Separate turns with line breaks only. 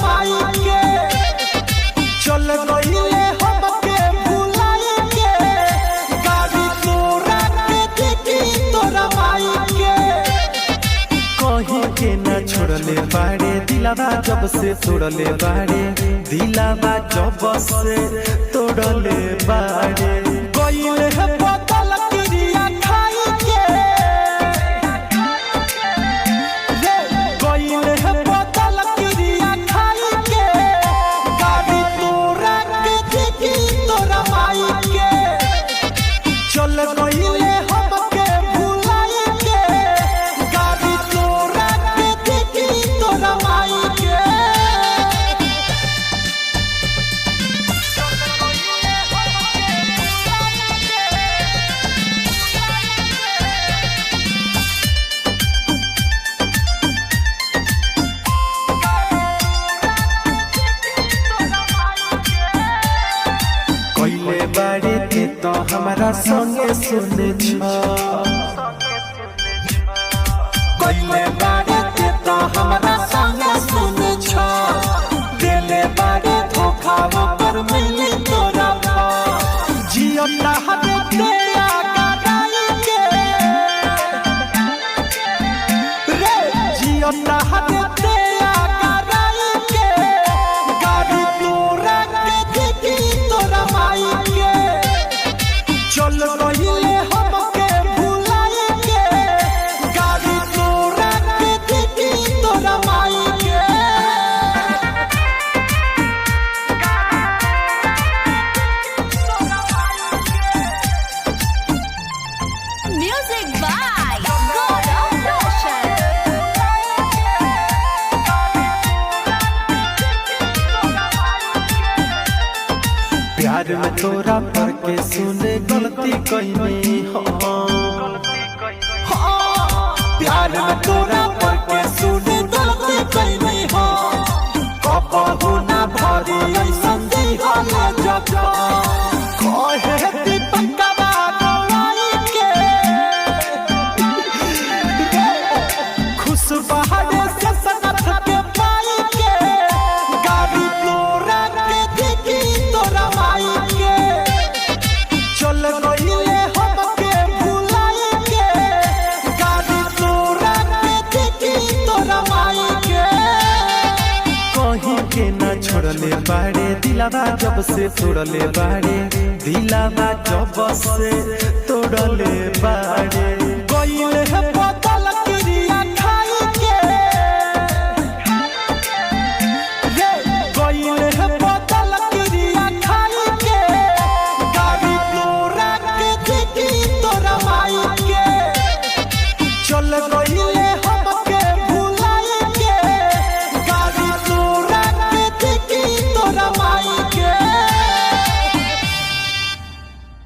माई के चल गईले हमके भुलाई के गाड़ी तोरा के देखी तोरा माई के
कहीं के न छोड़ले बाड़े दिलावा जब से तोड़ले बाड़े दिलावा जब से तोड़ले बाड़े
गईले है बदल क्रिया खाई के गईले है बदल क्रिया खाई के गाड़ी तोरा के देखी तोरा माई के चल गईले हमके भुलाई के गाड़ी तोरा के देखी तोरा माई के
कइले बाड़े के तो हमारा संगे सुने छ
कइले बाड़े के तो हमारा संगे सुने छ देले बाड़े धोखा पर मिली तोरा जियो हरे तेरा गाड़ी के रे जियो हरे तेरा गाड़ी के गाड़ी तोरा के देखी तोरा माई के चल गईले हमके भुलाई के गाड़ी तोरा के देखी तोरा माई के
Music by Gaurav Roshan.
प्यार में तोरा पर के सुने गलती कइनी हो
प्यार में तोरा पर के सुने गलती कइनी हो कबहू ना भरी ऐसन दिहले जब कहे दीपकवा गवाई के खुश बहारे से सनत के पाई के गाड़ी तोरा के देखी तोरा माई के चल गईले हमके भुलाई के गाड़ी तोरा के देखी तोरा माई के
कहीं के न छोड़ले बाड़े दिलावा जब से तोड़ले बाड़े दिलावा जब से तोड़ले बाड़े